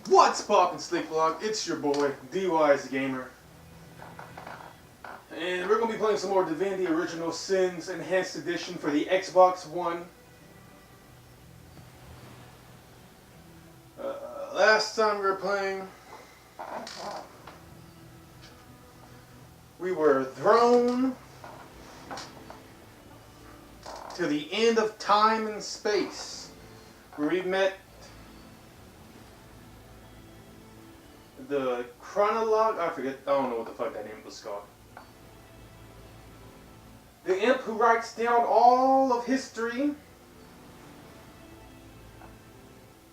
What's poppin', Slick Block? It's your boy, D-Wize the Gamer. And we're going to be playing some more Divinity Original Sins Enhanced Edition for the Xbox One. Last time we were playing, we were thrown to the end of time and space, where we met the I don't know what the fuck that name was called. The imp who writes down all of history,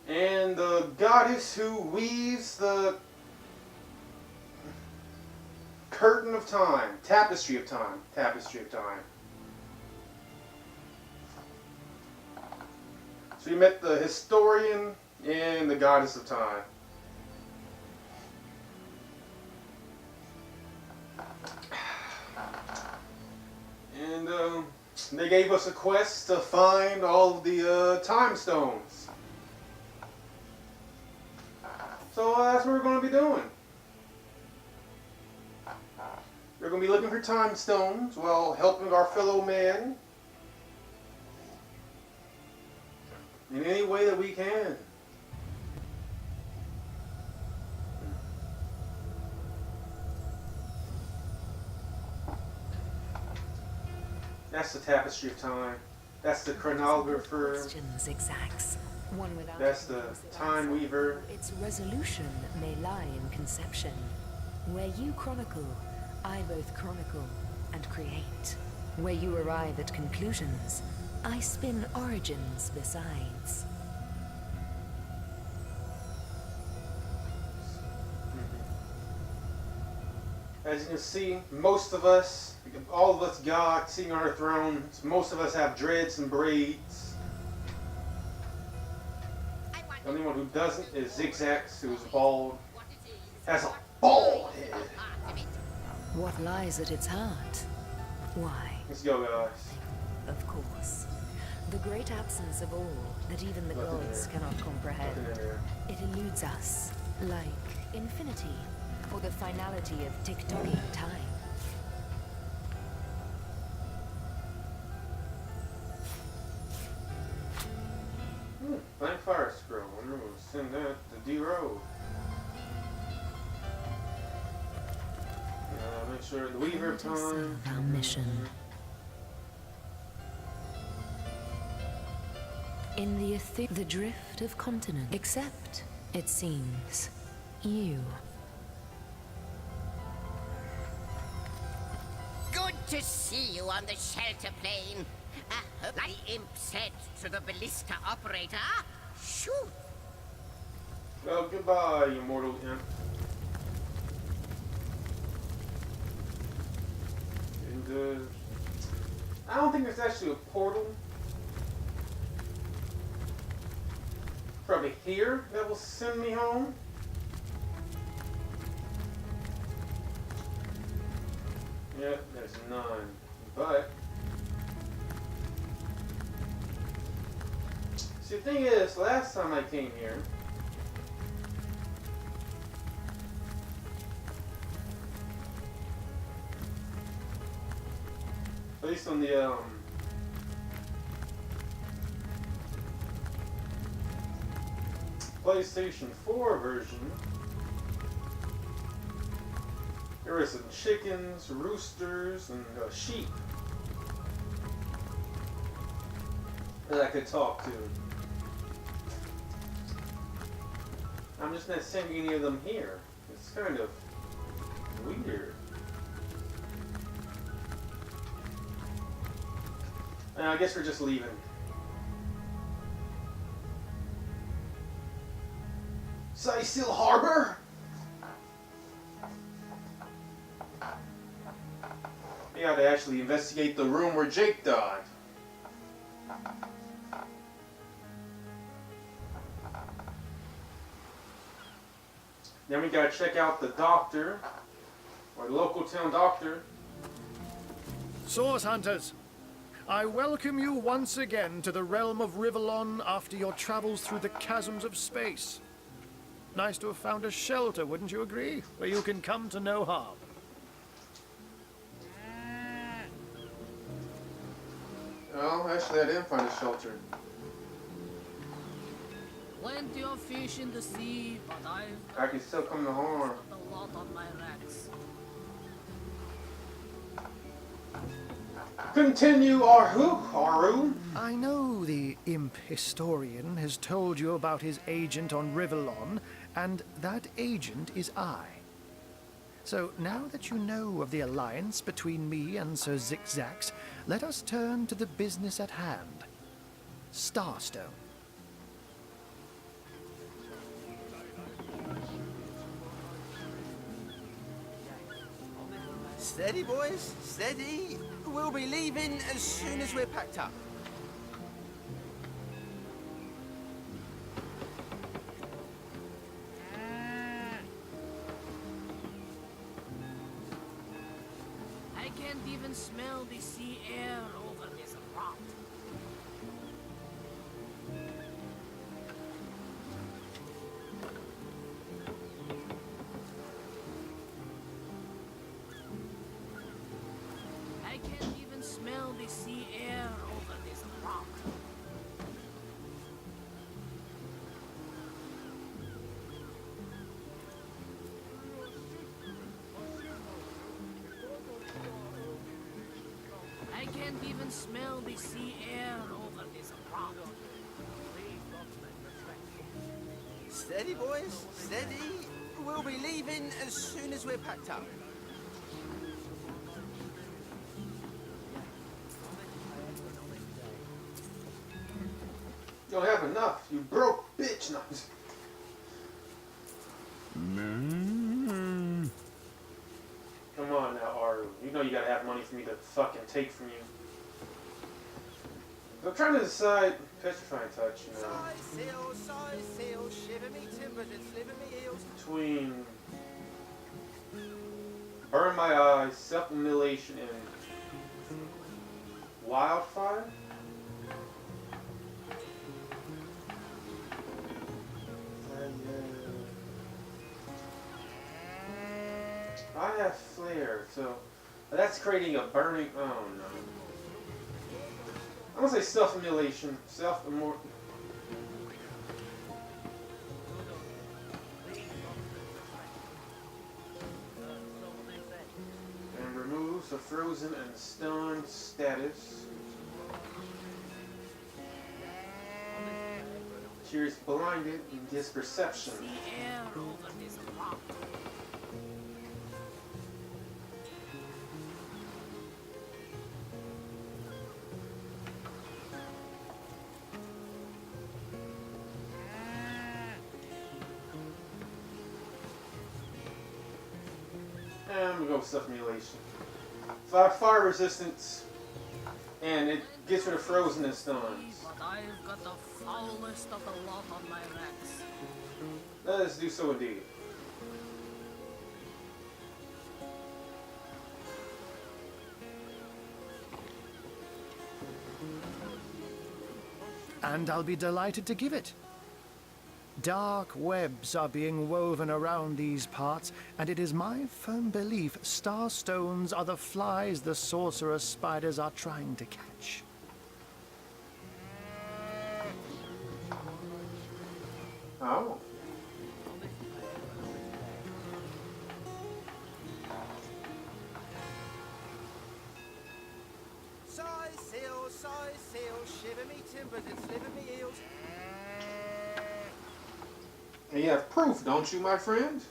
and the goddess who weaves the curtain of time, tapestry of time. So you met the historian and the goddess of time. And they gave us a quest to find all of the time stones. So that's what we're going to be doing. We're going to be looking for time stones while helping our fellow man in any way that we can. That's the tapestry of time. That's the chronographer. That's the time weaver. Its resolution may lie in conception. Where you chronicle, I both chronicle and create. Where you arrive at conclusions, I spin origins besides. As you can see, most of us, all of us gods sitting on our thrones, most of us have dreads and braids. The only one who doesn't is Zigzags, who is bald. Has a bald head. What lies at its heart? Why? Let's go, guys. Of course. The great absence of all that even the gods cannot comprehend. It eludes us, like infinity, or the finality of tick-tocking time. Blank fire scroll. I'm going to send that to D.W.G. Make sure the Weaver of Time. Our mission. In the drift of continent, except, it seems, you. Good to see you on the shelter plane. Like the imp said to the ballista operator, shoot. Well, goodbye, you mortal imp. And, I don't think there's actually a portal. Probably here that will send me home. Yep, there's none. But see, the thing is, last time I came here, at least on the PlayStation 4 version, there were some chickens, roosters, and sheep that I could talk to. I'm just not seeing any of them here. It's kind of weird. I guess we're just leaving. Seal Harbor? We gotta actually investigate the room where Jake died. Then we gotta check out the doctor, or the local town doctor. Source Hunters, I welcome you once again to the realm of Rivellon after your travels through the chasms of space. Nice to have found a shelter, wouldn't you agree? Where you can come to no harm. Oh, actually, I didn't find a shelter. Plenty of fish in the sea, but I've I can still come to harm. got a lot on my racks. Continue, Aru. I know the imp historian has told you about his agent on Rivellon, and that agent is I. So now that you know of the alliance between me and Sir Zigzags, let us turn to the business at hand. Starstone. Steady, boys, steady. We'll be leaving as soon as we're packed up. I can't even smell the sea air over this rock. I can't even smell the sea air over this rock. I can't even smell the sea air over this rock. Steady, boys, steady. We'll be leaving as soon as we're packed up. You don't have enough, you broke bitch. No. Come on now, Aru. You know you gotta have money for me to fucking take from you. I'm trying to decide. Petrifying touch, you know. Size seal, shiver me timbers and sliver me eels. Between burn my eyes, self-mutilation, and wildfire. I have flare, so that's creating a burning. Oh no. I'm gonna say self-mutilation, self-immort. And removes the frozen and stunned status. Cures blinded and disperception. Sea air over this rock. And I'm gonna go with self-mutilation. Fire resistance, and it gets rid of frozen and stuns. But I've got the foulest of the lot on my racks. Let us do so indeed. And I'll be delighted to give it. Dark webs are being woven around these parts, and it is my firm belief starstones are the flies the sorcerer spiders are trying to catch. Oh. Size seal, shiver me timbers and sliver me eels. And you have proof, don't you, my friend?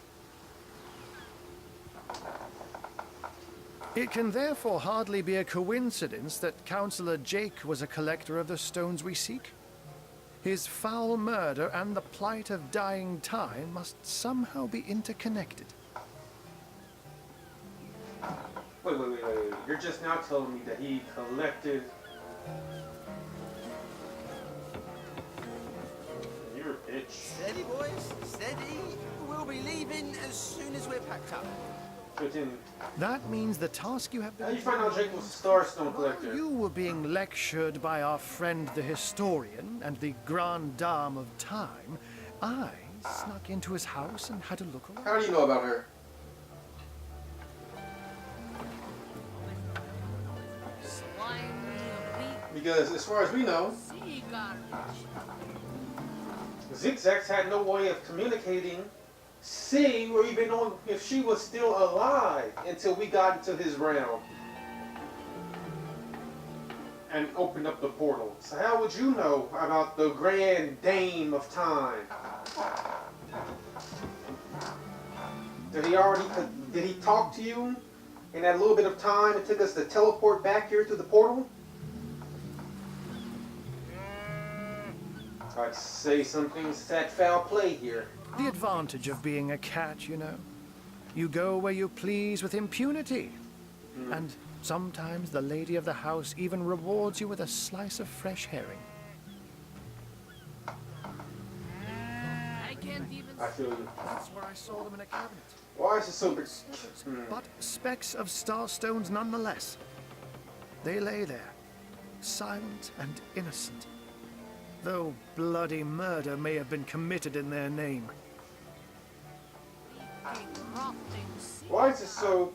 It can therefore hardly be a coincidence that Councillor Jake was a collector of the stones we seek. His foul murder and the plight of dying time must somehow be interconnected. Wait. You're just now telling me that he collected. You're a bitch. Steady, boys, steady. We'll be leaving as soon as we're packed up. That means the task you have How been... you find out Jake was a Starstone While collector? you were being lectured by our friend the historian and the grande dame of time, I snuck into his house and had a look around. How do you know about her? Slimy, weak Because as far as we know, sea garbage. Zigzags had no way of communicating, seeing, or even knowing if she was still alive until we got into his realm and opened up the portal. So how would you know about the grand dame of time? Did he talk to you in that little bit of time it took us to teleport back here to the portal? I'd say some things that foul play here. The advantage of being a cat, you know. You go where you please with impunity. And sometimes the lady of the house even rewards you with a slice of fresh herring. I can't even. I feel you. That's where I saw them in a cabinet. Why is it so big? But specks of starstones nonetheless. They lay there, silent and innocent, though bloody murder may have been committed in their name. Rotting sea. Why is it so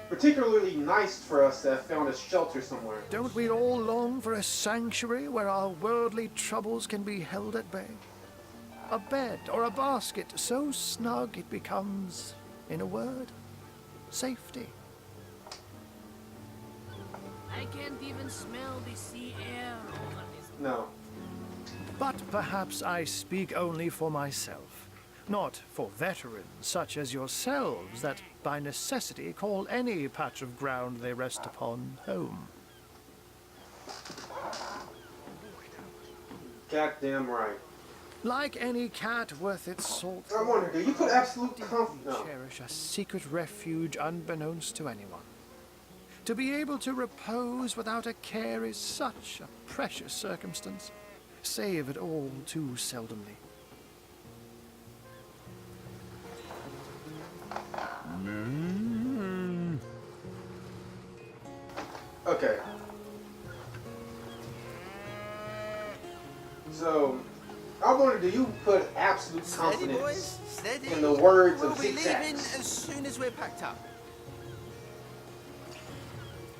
particularly nice for us to have found a shelter somewhere? Don't we all long for a sanctuary where our worldly troubles can be held at bay? A bed or a basket so snug it becomes, in a word, safety. I can't even smell the sea air over this. No. But perhaps I speak only for myself, not for veterans such as yourselves that by necessity call any patch of ground they rest upon home. Goddamn right. Like any cat worth its salt, I wonder, do you put absolute we confidence? No. cherish a secret refuge unbeknownst to anyone. To be able to repose without a care is such a precious circumstance, savored all too seldomly. Okay. So, I wonder, do you put absolute Steady, boys. confidence Steady. in the words We'll of be leaving Zigzags? as soon as we're packed up.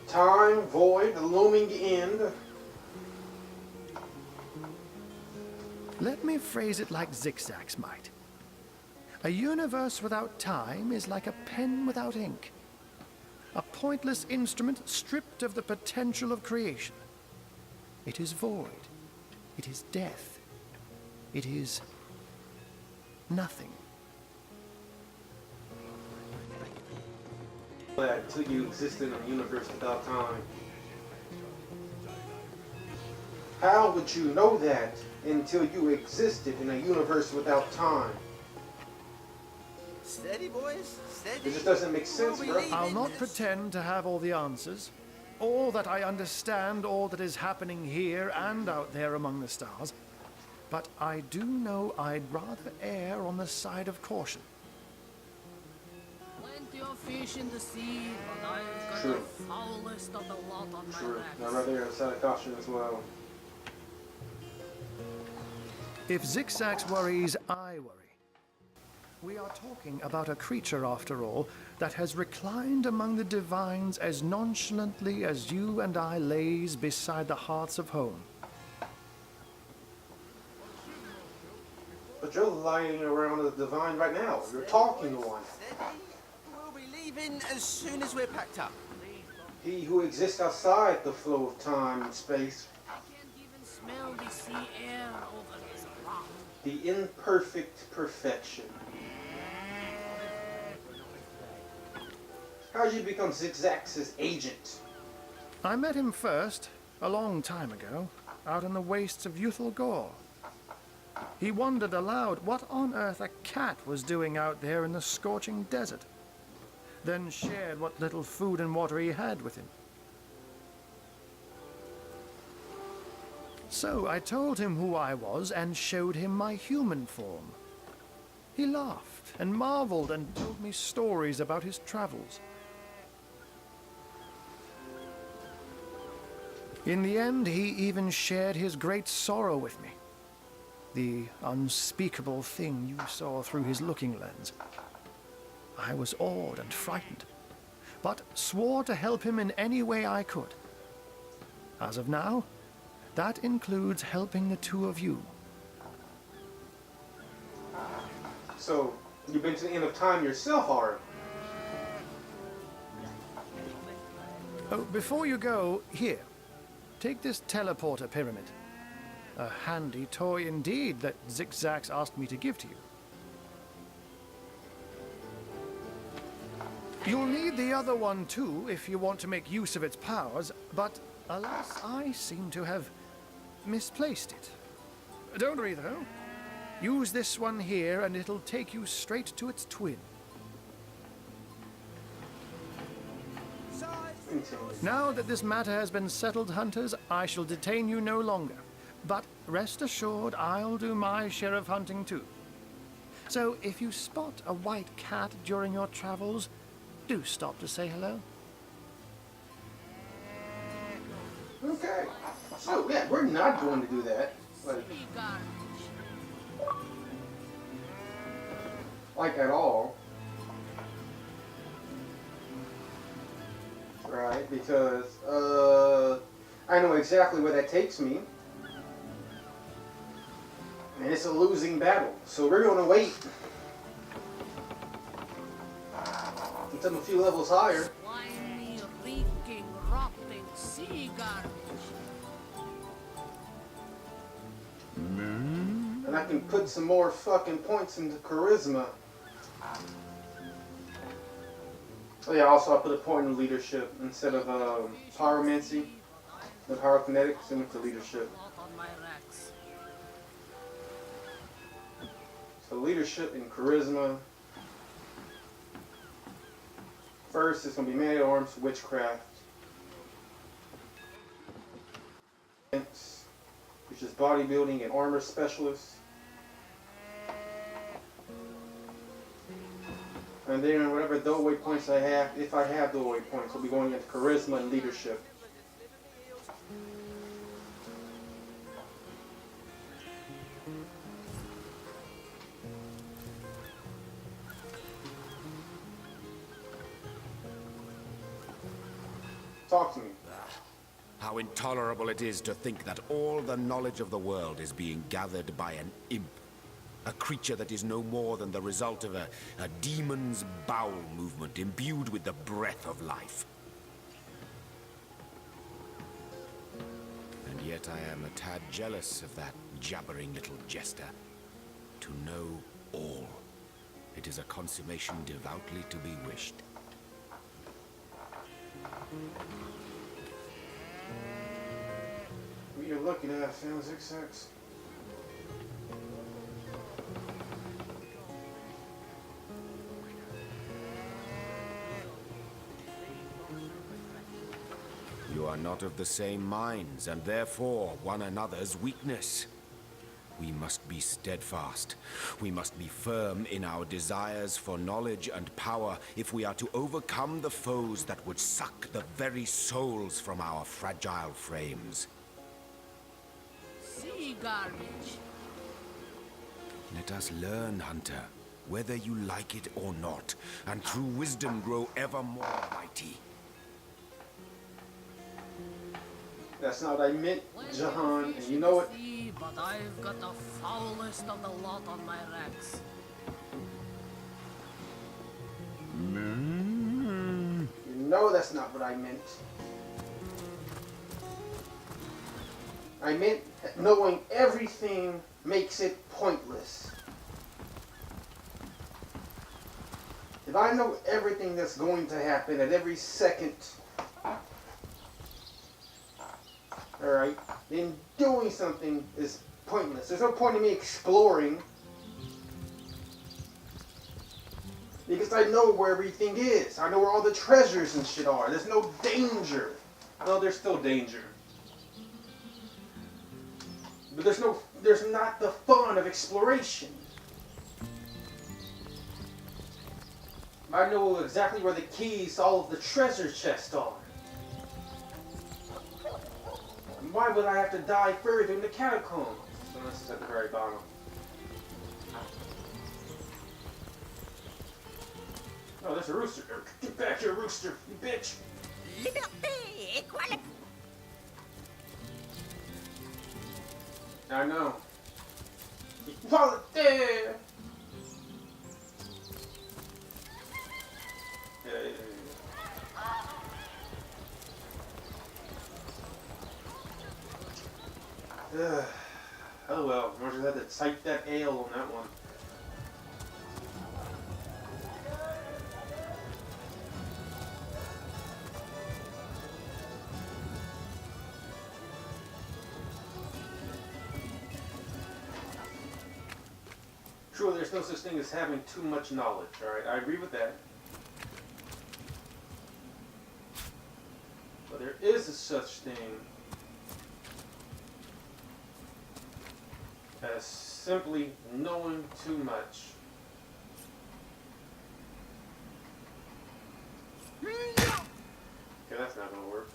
Time, void, the looming end. Let me phrase it like Zigzags might. A universe without time is like a pen without ink. A pointless instrument stripped of the potential of creation. It is void. It is death. It is nothing. That until you existed in a universe without time. How would you know that until you existed in a universe without time? Steady, boys. Steady. It just doesn't make sense, We'll be bro. leaving I'll not as- pretend to have all the answers, or that I understand all that is happening here and out there among the stars, but I do know I'd rather err on the side of caution. Plenty of fish in the sea, but I've got True. the foulest of the lot on my True. I'd hands. rather side of caution as well. If Zigzags worries, I worry. We are talking about a creature, after all, that has reclined among the divines as nonchalantly as you and I lays beside the hearths of home. But you're lying around the divine right now. You're talking to one. Steady. We'll be leaving as soon as we're packed up. He who exists outside the flow of time and space. I can't even smell the sea air over this rock. The imperfect perfection. How did you become Zigzags' agent? I met him first, a long time ago, out in the wastes of Youthful Gore. He wondered aloud what on earth a cat was doing out there in the scorching desert, then shared what little food and water he had with him. So I told him who I was and showed him my human form. He laughed and marveled and told me stories about his travels. In the end, he even shared his great sorrow with me. The unspeakable thing you saw through his looking lens. I was awed and frightened, but swore to help him in any way I could. As of now, that includes helping the two of you. So, you've been to the end of time yourself, Ari. Oh, before you go, here. Take this teleporter pyramid. A handy toy indeed that Zigzags asked me to give to you. You'll need the other one too if you want to make use of its powers, but alas, I seem to have misplaced it. Don't worry though. Use this one here and it'll take you straight to its twin. Now that this matter has been settled, hunters, I shall detain you no longer. But rest assured, I'll do my share of hunting too. So if you spot a white cat during your travels, do stop to say hello. Okay. So, yeah, we're not going to do that. Like at all. Right, because, I know exactly where that takes me. And it's a losing battle. So we're going to wait until I'm a few levels higher. Slimy, reeking, rotting sea garbage. And I can put some more fucking points into charisma. Oh yeah, also I put a point in leadership instead of pyromancy. The pyrokinetics and with the leadership. Not on my racks. So leadership and charisma. First it's gonna be man at arms, witchcraft. Which is bodybuilding and armor specialist. And then whatever doorway points I have, if I have doorway points, will be going into charisma and leadership. Talk to me. How intolerable it is to think that all the knowledge of the world is being gathered by an imp. A creature that is no more than the result of a demon's bowel movement imbued with the breath of life. And yet I am a tad jealous of that jabbering little jester. To know all. It is a consummation devoutly to be wished. What you're looking at, Fan 66. You are not of the same minds, and therefore one another's weakness. We must be steadfast. We must be firm in our desires for knowledge and power if we are to overcome the foes that would suck the very souls from our fragile frames. Sea garbage. Let us learn, Hunter, whether you like it or not, and through wisdom grow ever more mighty. That's not what I meant, Well, Jahan, fish and you know in it. the sea, but I've got the foulest of the lot on my racks. You know that's not what I meant. I meant that knowing everything makes it pointless. If I know everything that's going to happen at every second, alright, then doing something is pointless. There's no point in me exploring because I know where everything is. I know where all the treasures and shit are. There's no danger. Well, there's still danger. But there's not the fun of exploration. I know exactly where the keys to all of the treasure chests are. Why would I have to die further in the catacombs? Unless it's at the very bottom. Oh, there's a rooster. Get back here, rooster, you bitch! Liberté, equality. I know. Equality! Oh well, we'll just have to type that ale on that one. Sure, there's no such thing as having too much knowledge, alright? I agree with that. But there is a such thing as simply knowing too much. Okay, that's not gonna work.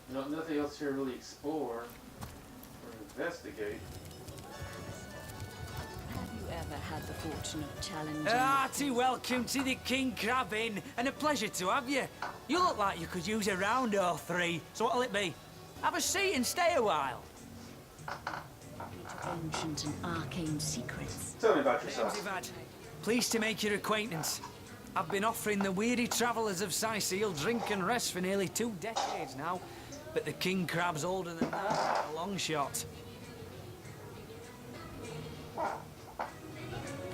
No, nothing else here to really explore or investigate. Have you ever had the fortune of challenging... Hearty welcome to the King Crab Inn, and a pleasure to have you. You look like you could use a round or three, so what'll it be? Have a seat and stay a while. ancient and arcane secrets? Tell me about yourself. Divad, pleased to make your acquaintance. I've been offering the weary travellers of Sicil drink and rest for nearly 2 decades now, but the King Crab's older than that by a long shot.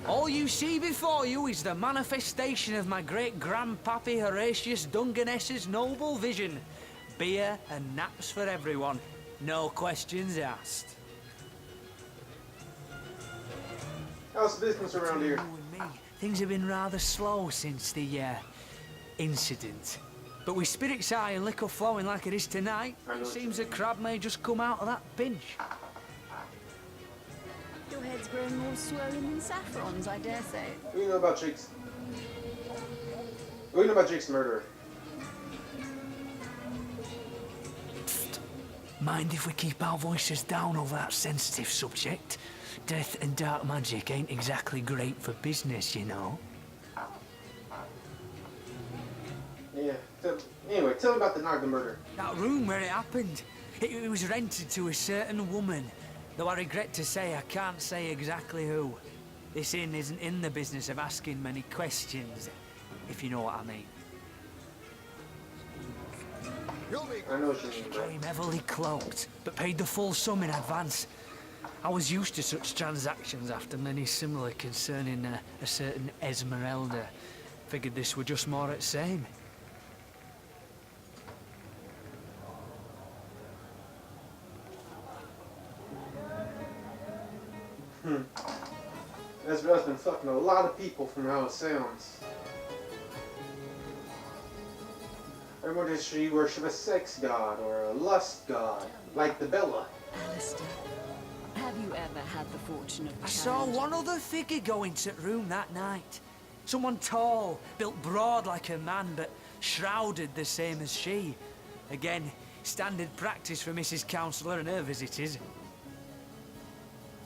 All you see before you is the manifestation of my great-grandpappy Horatius Dungeness's noble vision. Beer and naps for everyone. No questions asked. How's business around here? You and me, things have been rather slow since the, incident. But with spirits high and liquor flowing like it is tonight, it seems the crab may just come out of that pinch. Your head's grown more swollen than saffrons, I dare say. What do you know about Jake's? What do you know about Jake's murderer? Mind if we keep our voices down over that sensitive subject? Death and dark magic ain't exactly great for business, you know. Yeah. Anyway, tell me about the night of the murder. That room where it happened, it was rented to a certain woman. Though I regret to say I can't say exactly who. This inn isn't in the business of asking many questions, if you know what I mean. I know what you mean, bro. Came heavily cloaked, but paid the full sum in advance. I was used to such transactions after many similar concerning a certain Esmeralda. Figured this were just more at same. Esmeralda's been fucking a lot of people from how it sounds. I wonder if she worship a sex god or a lust god, like the Bella. Alistair, have you ever had the fortune of I saw one other figure go into the room that night. Someone tall, built broad like a man, but shrouded the same as she. Again, standard practice for Mrs. Counsellor and her visitors.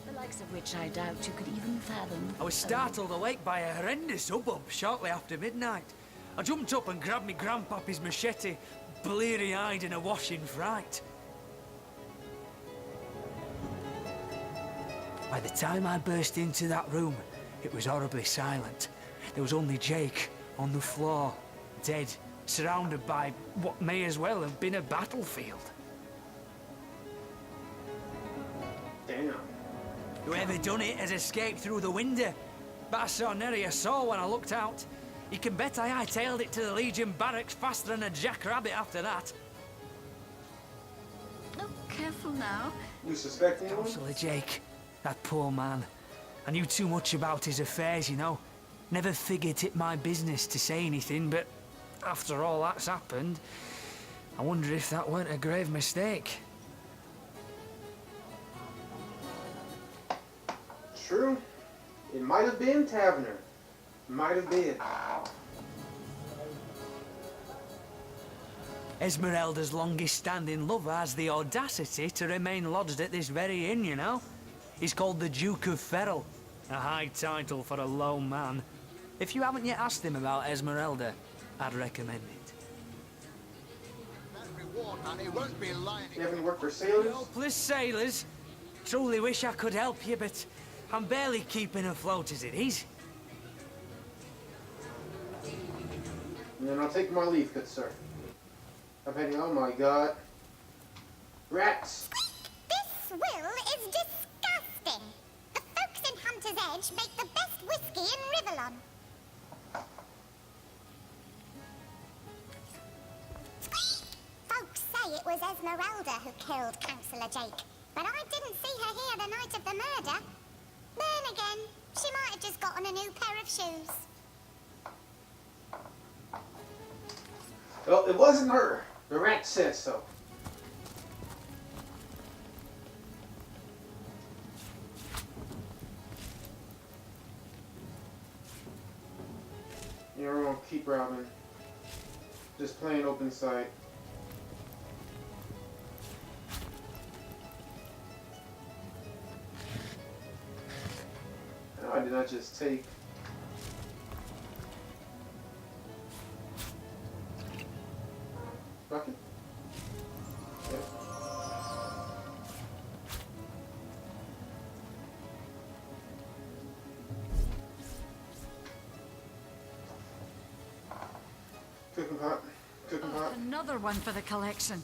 The likes of which I doubt you could even fathom. I was startled awake by a horrendous hubbub shortly after midnight. I jumped up and grabbed me grandpappy's machete, bleary-eyed and awash in fright. By the time I burst into that room, it was horribly silent. There was only Jake on the floor, dead, surrounded by what may as well have been a battlefield. Damn. Whoever done it has escaped through the window. But I saw nary a soul when I looked out. You can bet I hightailed it to the Legion barracks faster than a jackrabbit after that. Oh, careful now. You suspect anyone? Counsellor Jake, that poor man. I knew too much about his affairs, you know. Never figured it my business to say anything, but after all that's happened, I wonder if that weren't a grave mistake. True. It might have been Taverner. Might have been. Esmeralda's longest-standing lover has the audacity to remain lodged at this very inn, you know? He's called the Duke of Ferrell. A high title for a low man. If you haven't yet asked him about Esmeralda, I'd recommend it. That reward money won't be lying. You have any work for sailors? Hopeless sailors. Truly wish I could help you, but I'm barely keeping afloat as it is. And then I'll take my leave, good sir. I've had, oh my god. Rats! This swill is disgusting. The folks in Hunter's Edge make the best whiskey in Rivellon. Folks say it was Esmeralda who killed Councillor Jake, but I didn't see her here the night of the murder. Then again, she might have just gotten a new pair of shoes. Well, it wasn't her. The rat said so. You won't keep robbing. Just plain open sight. No, I did not just take. Bucket? Yep. Cooking pot. Cooking pot. Another one for the collection.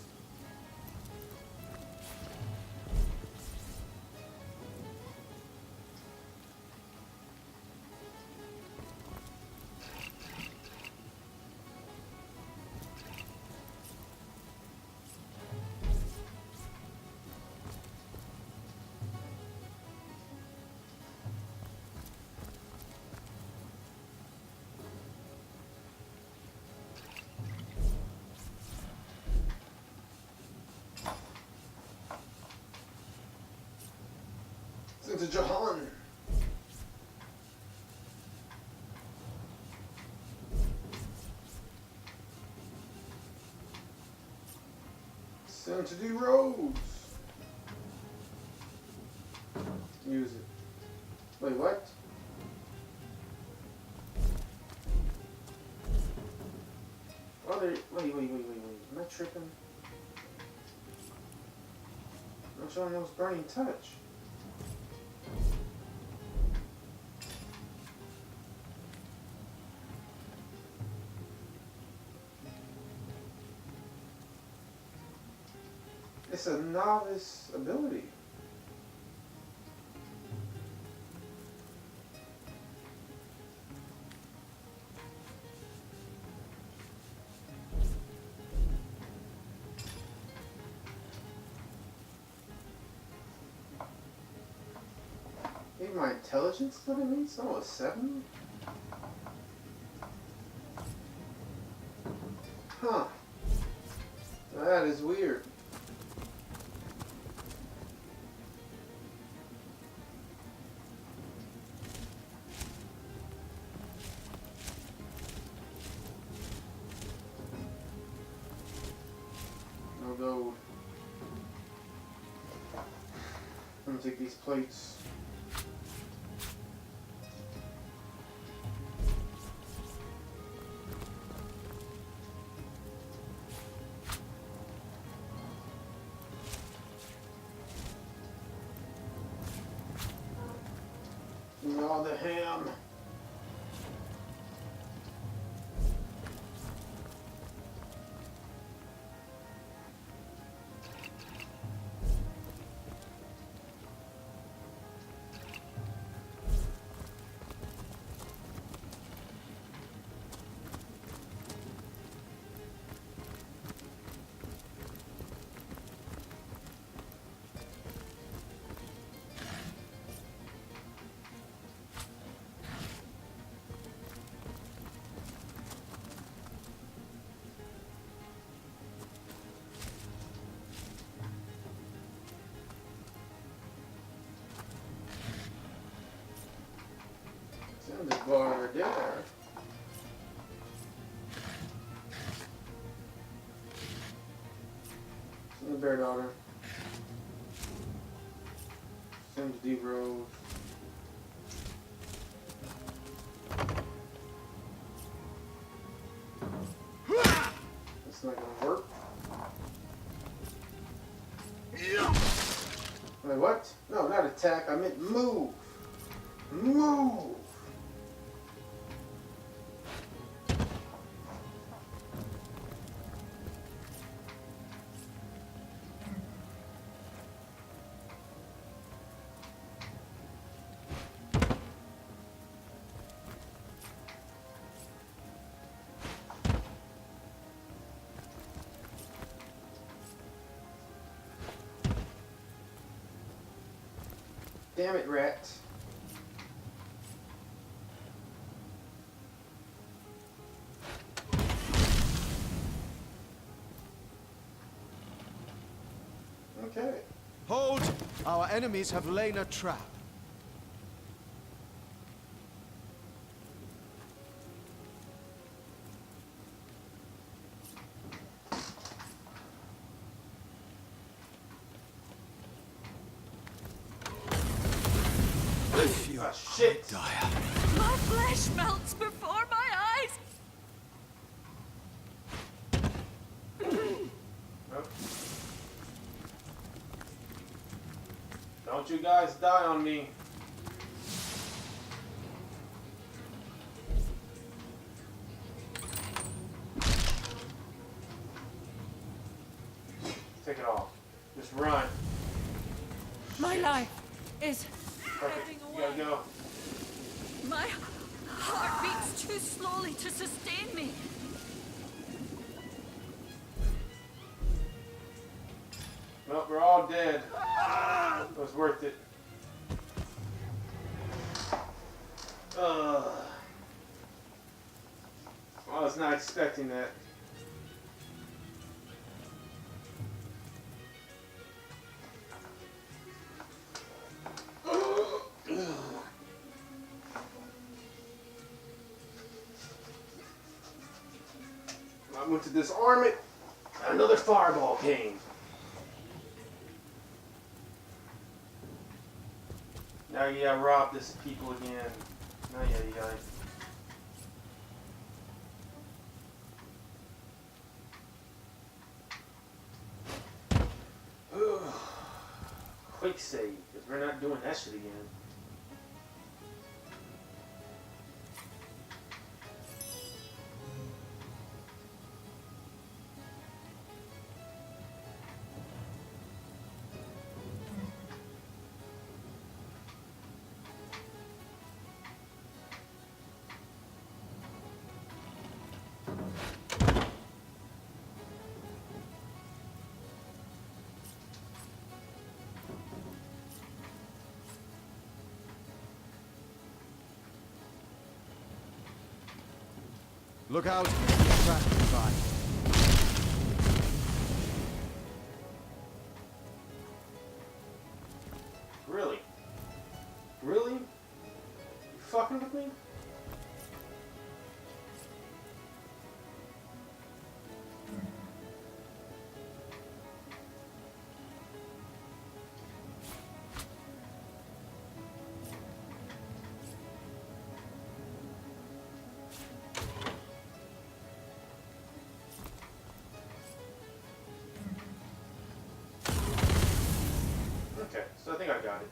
To Jahan. Send to D.W.G. Use it. Wait, what? Oh, there. Wait. Am I tripping? I'm showing those burning touch. It's a novice ability. Maybe my intelligence is what it means? Oh, a 7? Huh. That is weird. No gold. I'm gonna take these plates. Give me all the ham. there. Send the bear daughter. Send the D-Rose. That's not gonna work. Wait, what? No, not attack. I meant move. Move. Damn it, rat. Okay. Hold! Our enemies have laid a trap. Ah, shit. Dire. My flesh melts before my eyes. Nope. Don't you guys die on me. Take it off. Just run. My life is Perfect. ebbing You gotta away. go. My heart beats too slowly to sustain me. Well, we're all dead. It was worth it. I was not expecting that. I went to disarm it. Another fireball came. Now you gotta rob this people again. Now you gotta. Quick save, because we're not doing that shit again. Look out! Trap nearby. Really? Really? You fucking with me? Okay, so I think I got it.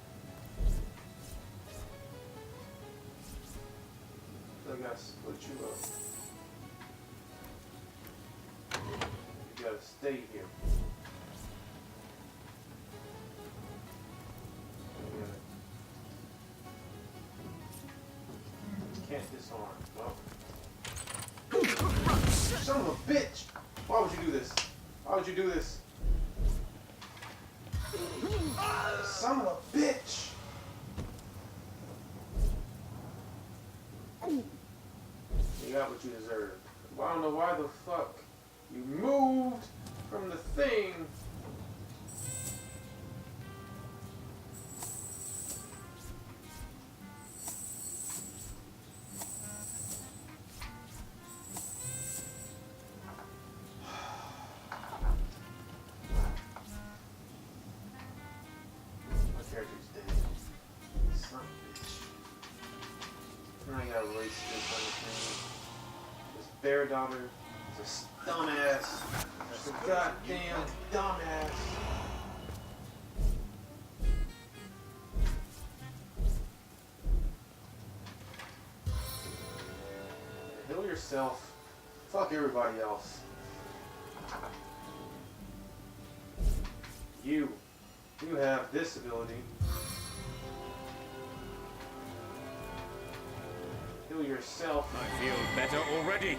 So I gotta split you up. You gotta stay here. You can't disarm. Well. Son of a bitch! Why would you do this? Why would you do this? Son of a bitch! You got what you deserve. Well, I don't know why the fuck you moved from the thing. bear daughter is a dumbass. She's a goddamn dumbass. Heal yourself. Fuck everybody else. You have this ability. Heal yourself. I feel better already.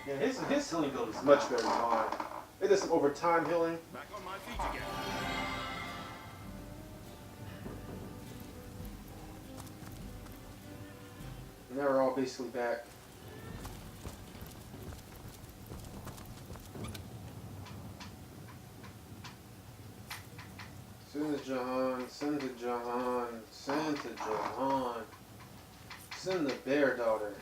Yeah, his healing ability is much better than mine. It does some over time healing. Back on my feet again. Now we're all basically back. Send to Jahan, send to Jahan, send to Jahan. Send the bear daughter.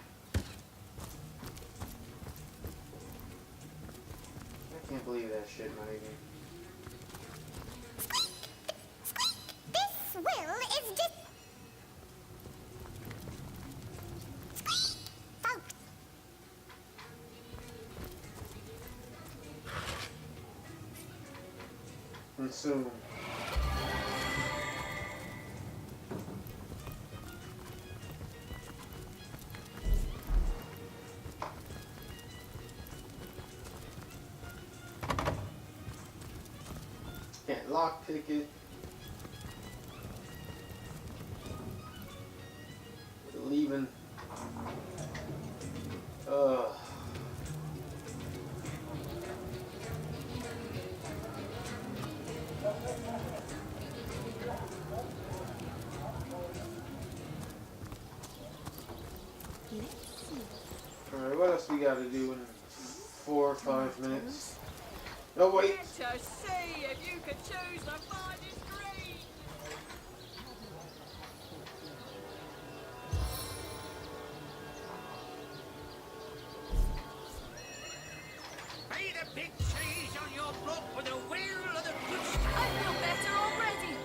I can't believe that shit, my nigga. This will is just... Folks, Consume. Can't lockpick it. Leaving. Alright, what else we gotta do in 4 or 5 minutes? Oh, wait. To see if you could choose the finest green. Made a big change on your block with the wheel of the rooster. I feel better already.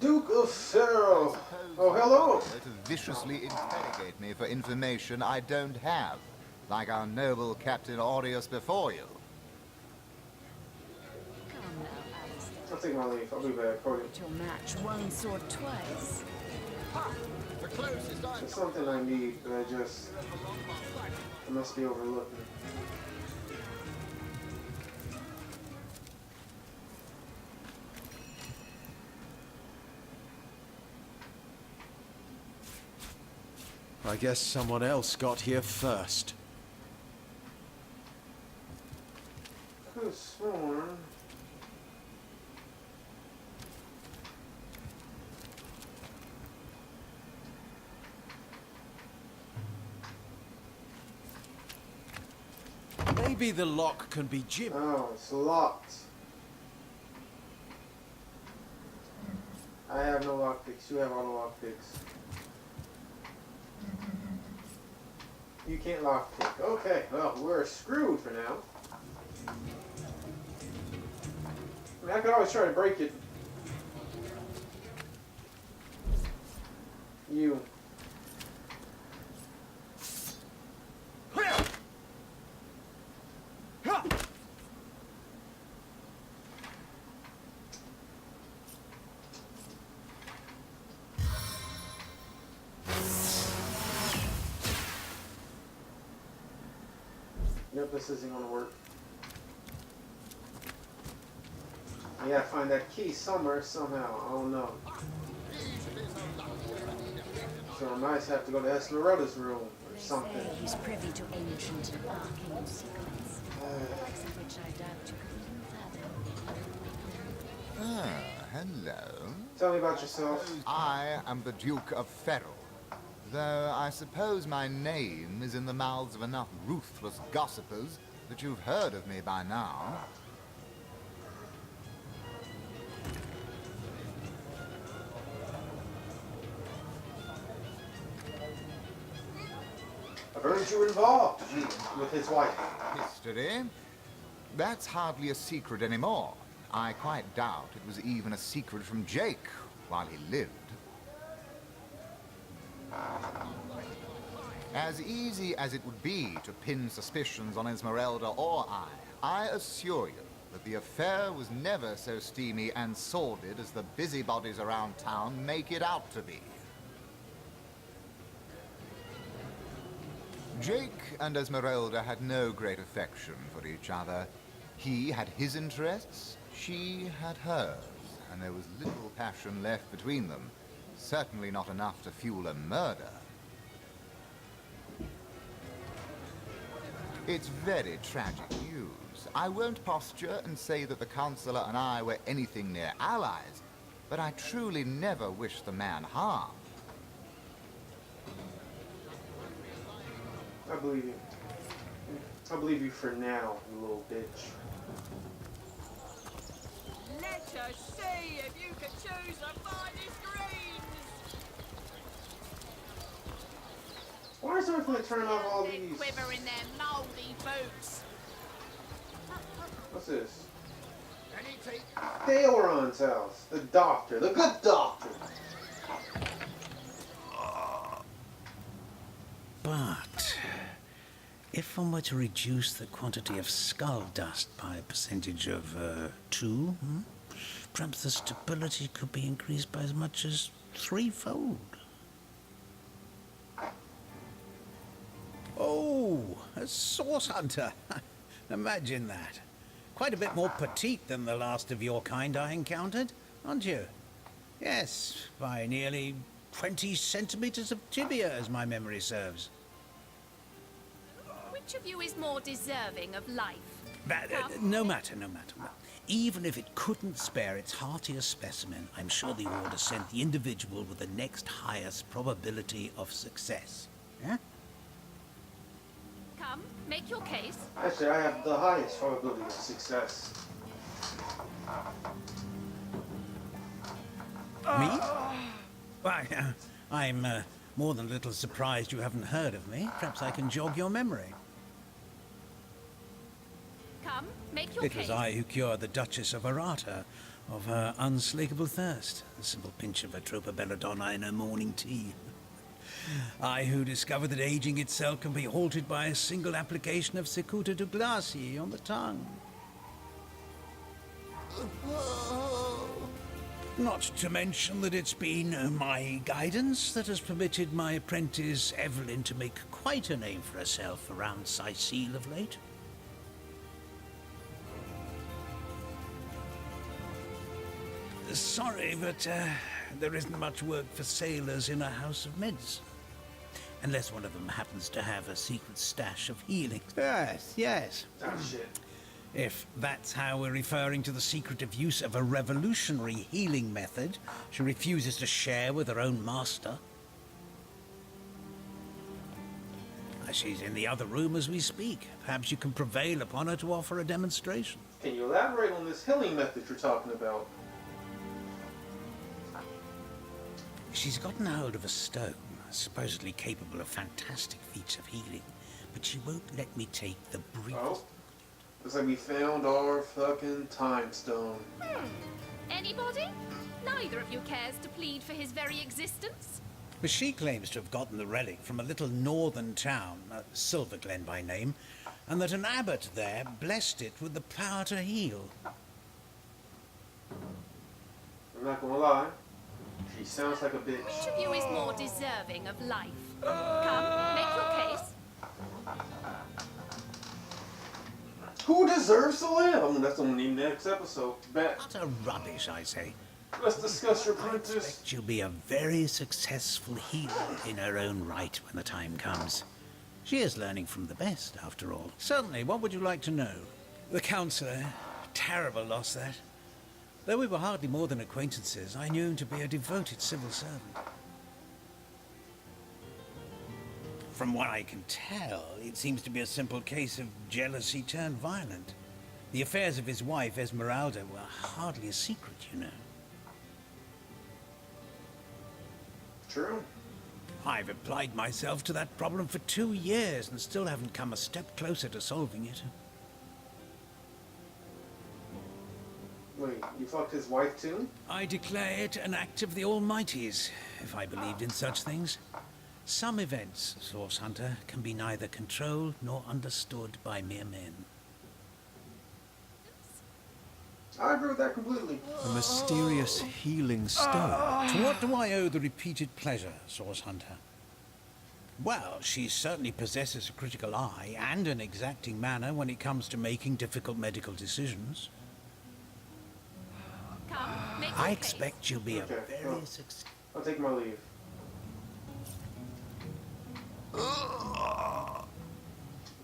Duke of Pharaoh. Oh, hello. To viciously interrogate me for information I don't have, like our noble Captain Aureus before you. Come now, Alistair. I'll take my leave. I'll be back. Hold it. Your match once or twice. The closest I've It's something I need, but I must be overlooking. I guess someone else got here first. Could have sworn. Maybe the lock can be Jim. Oh, it's locked. I have no lockpicks. You have all the lockpicks. You can't lockpick. Okay, well, we're screwed for now. I mean, I could always try to break it. You. Yep, this isn't gonna work. I gotta find that key somewhere, somehow. I don't know. So I might have to go to Esmeralda's room or something. Say he's privy to ancient and arcane secrets, the likes of which I doubt you could even fathom. Ah, hello. Tell me about yourself. I am the Duke of Ferrell. Though I suppose my name is in the mouths of enough ruthless gossipers that you've heard of me by now. I've heard you were involved with his wife. History? That's hardly a secret anymore. I quite doubt it was even a secret from Jake while he lived. As easy as it would be to pin suspicions on Esmeralda or I assure you that the affair was never so steamy and sordid as the busybodies around town make it out to be. Jake and Esmeralda had no great affection for each other. He had his interests, she had hers, and there was little passion left between them. Certainly not enough to fuel a murder. It's very tragic news. I won't posture and say that the Counselor and I were anything near allies, but I truly never wish the man harm. I believe you. I believe you for now, you little bitch. Let us see if you can choose the finest greens. Why is everything turning off all They these? quiver in their mouldy boots. What's this? Daleron's house. The doctor. The good doctor. But if one were to reduce the quantity of skull dust by a percentage of 2, perhaps the stability could be increased by as much as 3-fold. Oh, a source hunter. Imagine that. Quite a bit more petite than the last of your kind I encountered, aren't you? Yes, by nearly 20 centimeters of tibia, as my memory serves. Which of you is more deserving of life? No matter. Even if it couldn't spare its heartiest specimen, I'm sure the Order sent the individual with the next highest probability of success. Yeah? Come, make your case. Actually, I have the highest probability of success. Me? Why, I'm more than a little surprised you haven't heard of me. Perhaps I can jog your memory. Come, make your It case. was I who cured the Duchess of Arata of her unslakable thirst. A simple pinch of Atropa belladonna in her morning tea. I who discovered that aging itself can be halted by a single application of Cicuta Douglasii on the tongue. Not to mention that it's been my guidance that has permitted my apprentice Evelyn to make quite a name for herself around Sicile of late. Sorry, but there isn't much work for sailors in a house of medicine. Unless one of them happens to have a secret stash of healing. Yes. Oh, shit. If that's how we're referring to the secretive use of a revolutionary healing method she refuses to share with her own master. She's in the other room as we speak. Perhaps you can prevail upon her to offer a demonstration. Can you elaborate on this healing method you're talking about? She's gotten hold of a stone, supposedly capable of fantastic feats of healing, but she won't let me take the brief. Oh, looks like we found our fucking time stone. Anybody? Neither of you cares to plead for his very existence? But she claims to have gotten the relic from a little northern town, Silver Glen by name, and that an abbot there blessed it with the power to heal. I'm not gonna lie. She sounds like a bitch. Which of you is more deserving of life? Come, make your case. Who deserves to live? I mean, that's gonna need next episode. Bet. Utter rubbish, I say. Let's discuss your apprentice. She'll be a very successful healer in her own right when the time comes. She is learning from the best, after all. Certainly, what would you like to know? The Counselor. Terrible loss, that. Though we were hardly more than acquaintances, I knew him to be a devoted civil servant. From what I can tell, it seems to be a simple case of jealousy turned violent. The affairs of his wife, Esmeralda, were hardly a secret, you know. True. I've applied myself to that problem for 2 years and still haven't come a step closer to solving it. Wait, you fucked his wife too? I declare it an act of the Almighty's, if I believed in such things. Some events, Source Hunter, can be neither controlled nor understood by mere men. I agree with that completely. A mysterious healing stone. To what do I owe the repeated pleasure, Source Hunter? Well, she certainly possesses a critical eye and an exacting manner when it comes to making difficult medical decisions. Come, make your I case. expect you'll be Okay, a very well, successful... I'll take my leave.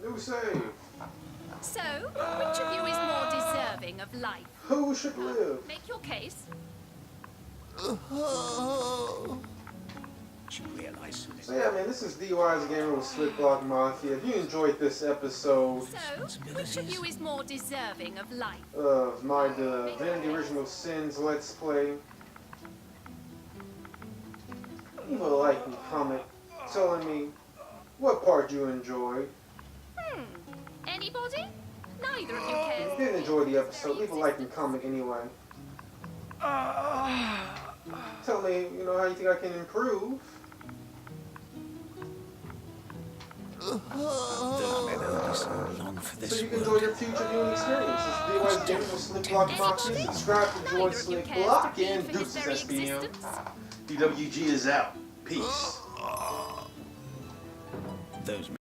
New save. So, which of you is more deserving of life? Who should live? Make your case. You realize So yeah, man, this is D.W.G again with Slick Block Mafia. If you enjoyed this episode So, which of you is more deserving of life? of my Divinity Original Sins Let's Play, leave a like and comment telling me what part you enjoyed. Anybody? Neither of you If cares. you didn't enjoy the episode, leave a like and comment anyway. Tell me, you know, how you think I can improve. So you can enjoy your future viewing experience. This is D.W.G Gaming with Slick Block Mafia. Subscribe to join Slick Block and Deuces SBM. D.W.G is out. Peace. those